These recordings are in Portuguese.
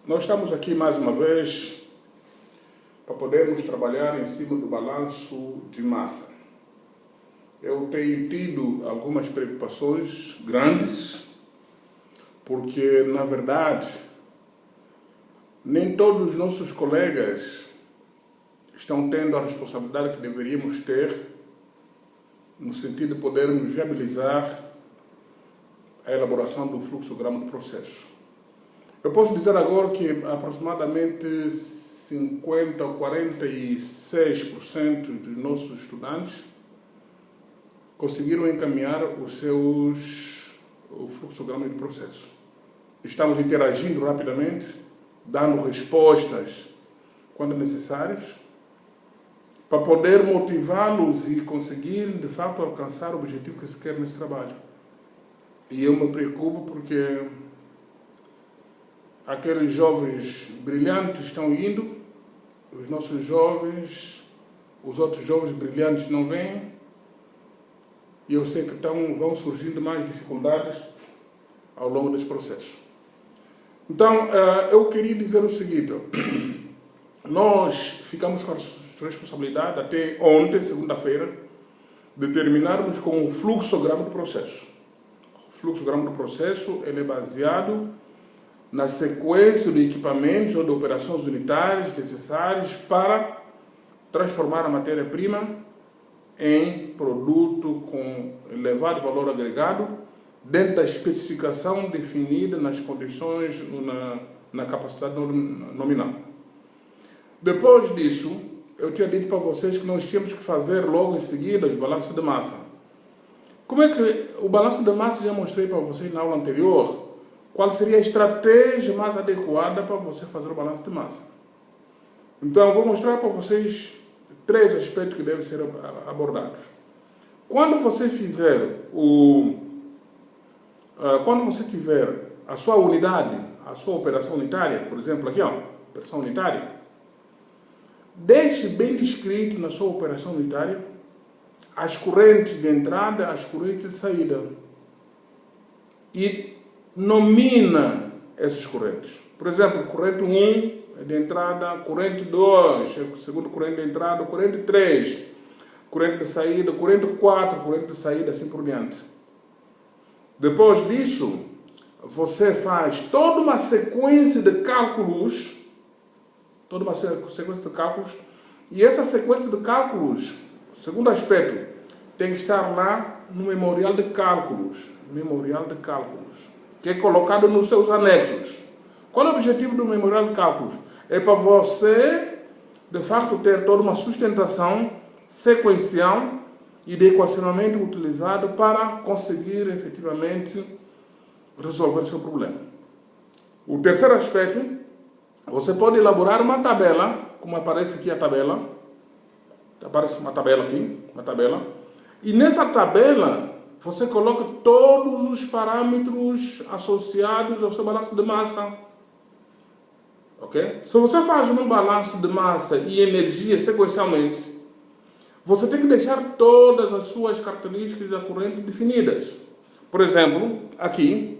Nós estamos aqui mais uma vez para podermos trabalhar em cima do balanço de massa. Eu tenho tido algumas preocupações grandes, porque, na verdade, nem todos os nossos colegas estão tendo a responsabilidade que deveríamos ter, no sentido de podermos viabilizar a elaboração do fluxograma do processo. Eu posso dizer agora que aproximadamente 50% ou 46% dos nossos estudantes conseguiram encaminhar o fluxograma do processo. Estamos interagindo rapidamente, dando respostas quando necessárias, para poder motivá-los e conseguir, de fato, alcançar o objetivo que se quer nesse trabalho. E eu me preocupo porque aqueles jovens brilhantes estão indo, os nossos jovens, os outros jovens brilhantes não vêm, e eu sei que vão surgindo mais dificuldades ao longo desse processo. Então, eu queria dizer o seguinte: nós ficamos com a responsabilidade, até ontem, segunda-feira, de terminarmos com o fluxograma do processo. O fluxograma do processo ele é baseado na sequência de equipamentos ou de operações unitárias necessárias para transformar a matéria-prima em produto com elevado valor agregado dentro da especificação definida nas condições, na capacidade nominal. Depois disso, eu tinha dito para vocês que nós tínhamos que fazer logo em seguida os balanços de massa. Como é que o balanço de massa já mostrei para vocês na aula anterior? Qual seria a estratégia mais adequada para você fazer o balanço de massa? Então, eu vou mostrar para vocês 3 aspectos que devem ser abordados. Quando você fizer quando você tiver a sua unidade, a sua operação unitária, por exemplo, aqui, operação unitária, deixe bem descrito na sua operação unitária as correntes de entrada, as correntes de saída. E nomina essas correntes. Por exemplo, corrente 1 é de entrada, corrente 2 é a segunda corrente de entrada, corrente 3, corrente de saída, corrente 4, corrente de saída, assim por diante. Depois disso, você faz toda uma sequência de cálculos, e essa sequência de cálculos, segundo aspecto, tem que estar lá no memorial de cálculos, que é colocado nos seus anexos. Qual é o objetivo do memorial de cálculos? É para você, de fato, ter toda uma sustentação sequencial e de equacionamento utilizado para conseguir efetivamente resolver o seu problema. O terceiro aspecto, você pode elaborar uma tabela, como aparece aqui a tabela. Aparece uma tabela aqui, e nessa tabela você coloca todos os parâmetros associados ao seu balanço de massa. Ok? Se você faz um balanço de massa e energia sequencialmente, você tem que deixar todas as suas características da corrente definidas. Por exemplo, aqui,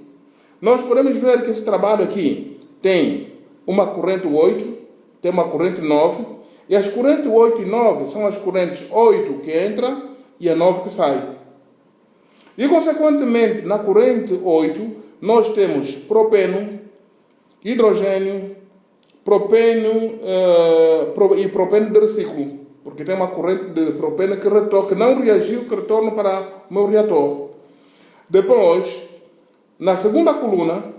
nós podemos ver que esse trabalho aqui tem uma corrente 8, tem uma corrente 9, e as correntes 8 e 9 são as correntes 8 que entra e a 9 que sai. E, consequentemente, na corrente 8, nós temos propeno, hidrogênio, propeno e propeno de reciclo, porque tem uma corrente de propeno que não reagiu, que retorna para o meu reator. Depois, na segunda coluna,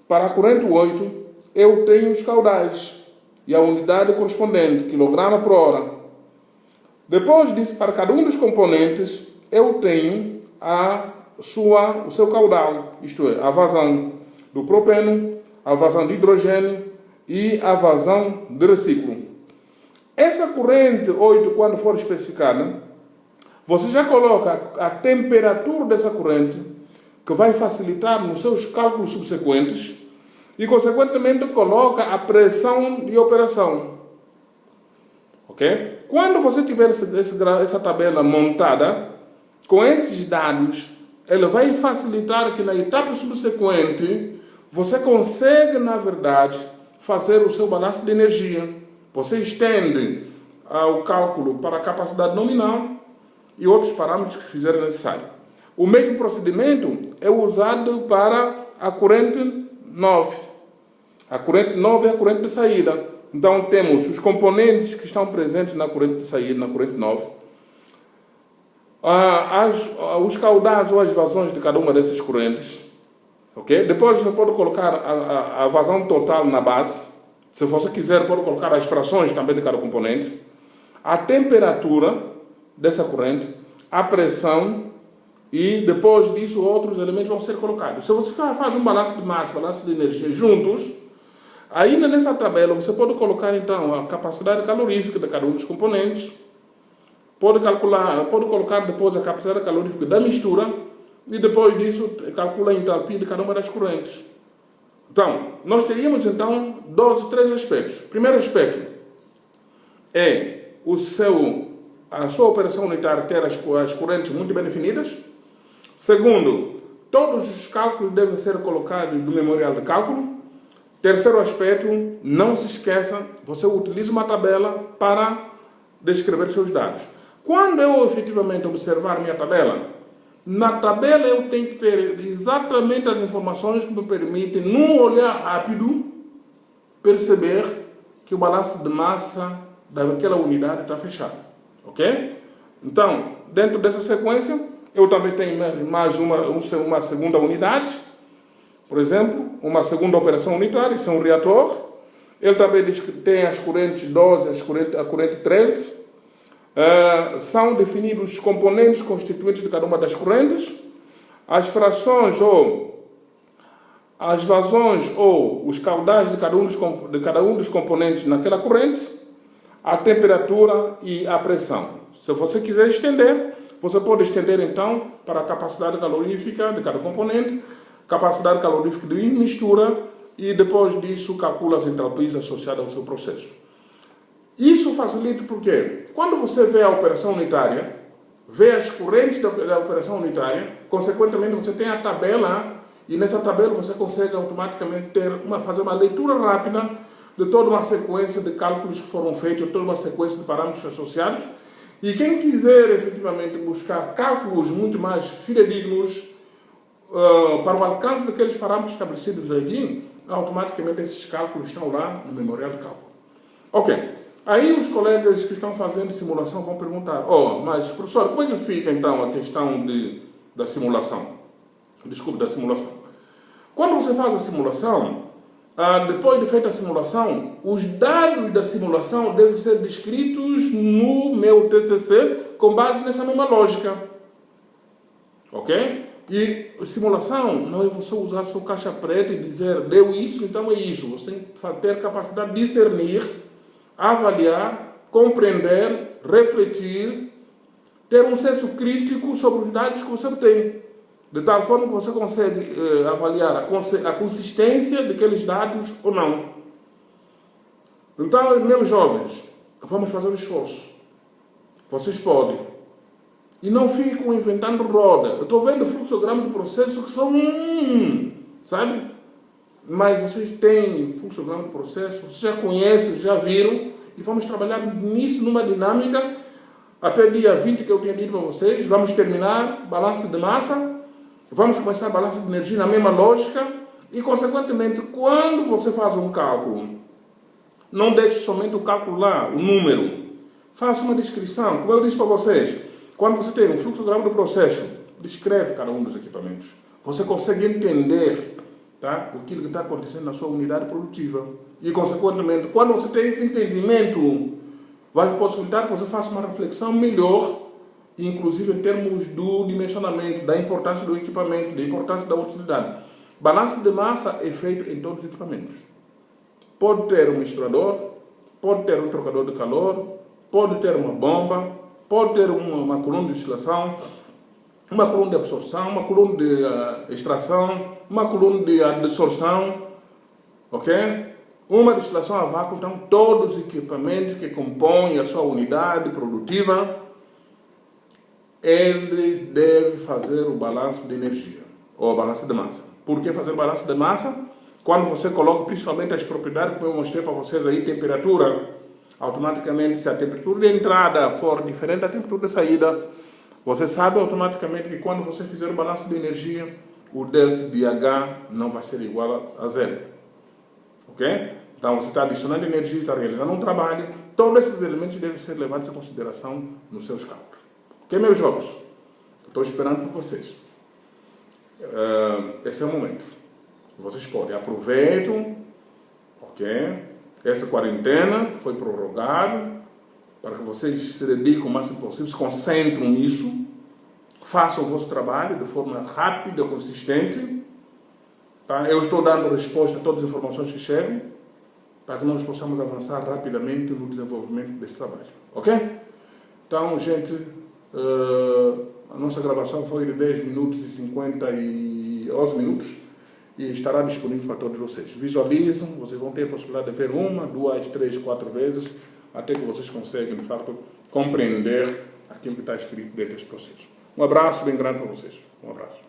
para a corrente 8, eu tenho os caudais e a unidade correspondente, quilograma por hora. Depois disso, para cada um dos componentes, eu tenho o seu caudal, isto é, a vazão do propeno, a vazão de hidrogênio e a vazão de reciclo. Essa corrente 8, quando for especificada, você já coloca a temperatura dessa corrente, que vai facilitar nos seus cálculos subsequentes, e, consequentemente, coloca a pressão de operação. Ok? Quando você tiver essa tabela montada, com esses dados, ele vai facilitar que na etapa subsequente você consegue, na verdade, fazer o seu balanço de energia. Você estende o cálculo para a capacidade nominal e outros parâmetros que fizerem necessário. O mesmo procedimento é usado para a corrente 9. A corrente 9 é a corrente de saída. Então temos os componentes que estão presentes na corrente de saída, na corrente 9. Os caudais ou as vazões de cada uma dessas correntes. Okay? Depois você pode colocar a vazão total na base. Se você quiser, pode colocar as frações também de cada componente. A temperatura dessa corrente, a pressão e depois disso outros elementos vão ser colocados. Se você faz um balanço de massa, balanço de energia juntos, ainda nessa tabela você pode colocar então a capacidade calorífica de cada um dos componentes, pode colocar depois a capacidade calorífica da mistura e depois disso calcula a entalpia de cada uma das correntes. Então, nós teríamos então três aspectos. O primeiro aspecto é a sua operação unitária ter as correntes muito bem definidas. Segundo, todos os cálculos devem ser colocados no memorial de cálculo. Terceiro aspecto, não se esqueça, você utiliza uma tabela para descrever seus dados. Quando eu efetivamente observar minha tabela, na tabela eu tenho que ter exatamente as informações que me permitem, num olhar rápido, perceber que o balanço de massa daquela unidade está fechado. Ok? Então, dentro dessa sequência, eu também tenho mais uma segunda unidade. Por exemplo, uma segunda operação unitária, isso é um reator. Ele também diz que tem as correntes 12 a corrente 13. São definidos os componentes constituintes de cada uma das correntes. As frações ou as vazões ou os caudais de cada um dos componentes naquela corrente. A temperatura e a pressão. Se você quiser estender, você pode estender então para a capacidade calorífica de cada componente, capacidade calorífica de mistura e depois disso calcula as entalpias associadas ao seu processo. Isso facilita porque quando você vê a operação unitária, vê as correntes da operação unitária, consequentemente você tem a tabela e nessa tabela você consegue automaticamente fazer uma leitura rápida de toda uma sequência de cálculos que foram feitos, toda uma sequência de parâmetros associados. E quem quiser efetivamente buscar cálculos muito mais fidedignos para o alcance daqueles parâmetros estabelecidos aqui, automaticamente esses cálculos estão lá no memorial de cálculo. Ok. Aí os colegas que estão fazendo simulação vão perguntar, mas professor, como é que fica então a questão da simulação? Desculpe, da simulação. Quando você faz a simulação, depois de feita a simulação, os dados da simulação devem ser descritos no meu TCC com base nessa mesma lógica. Ok? E a simulação não é você usar sua caixa preta e dizer deu isso, então é isso. Você tem que ter capacidade de discernir, avaliar, compreender, refletir, ter um senso crítico sobre os dados que você tem. De tal forma que você consegue avaliar a consistência daqueles dados ou não. Então, meus jovens, vamos fazer um esforço. Vocês podem. E não ficam inventando roda. Eu estou vendo fluxograma de processo que são sabe? Mas vocês têm fluxograma de processo, vocês já conhecem, já viram. E vamos trabalhar nisso, numa dinâmica, até dia 20 que eu tinha dito para vocês. Vamos terminar balanço de massa. Vamos começar a balança de energia na mesma lógica e, consequentemente, quando você faz um cálculo, não deixe somente o cálculo lá, o número. Faça uma descrição. Como eu disse para vocês, quando você tem um fluxograma do processo, descreve cada um dos equipamentos. Você consegue entender o que está acontecendo na sua unidade produtiva. E, consequentemente, quando você tem esse entendimento, vai possibilitar que você faça uma reflexão melhor, inclusive em termos do dimensionamento, da importância do equipamento, da importância da utilidade. Balanço de massa é feito em todos os equipamentos. Pode ter um misturador, pode ter um trocador de calor, pode ter uma bomba, pode ter uma coluna de destilação, uma coluna de absorção, uma coluna de extração, uma coluna de adsorção, ok? Uma destilação a vácuo. Então, todos os equipamentos que compõem a sua unidade produtiva, ele deve fazer o balanço de energia, ou balanço de massa. Por que fazer o balanço de massa? quando você coloca principalmente as propriedades que eu mostrei para vocês aí, temperatura, automaticamente se a temperatura de entrada for diferente da temperatura de saída, você sabe automaticamente que quando você fizer o balanço de energia, o delta de H não vai ser igual a zero. Ok? Então você está adicionando energia, está realizando um trabalho, todos esses elementos devem ser levados em consideração nos seus cálculos. Ok, meus jovens? Estou esperando por vocês. Esse é o momento. Vocês podem, aproveitem, ok? Essa quarentena foi prorrogada para que vocês se dediquem o máximo possível, se concentrem nisso, façam o vosso trabalho de forma rápida, consistente. Tá? Eu estou dando resposta a todas as informações que chegam para que nós possamos avançar rapidamente no desenvolvimento desse trabalho. Ok? Então, gente, a nossa gravação foi de 10 minutos e 11 minutos e estará disponível para todos vocês. Visualizam, vocês vão ter a possibilidade de ver 1, 2, 3, 4 vezes, até que vocês conseguem, de fato, compreender aquilo que está escrito dentro desse processo. Um abraço bem grande para vocês. Um abraço.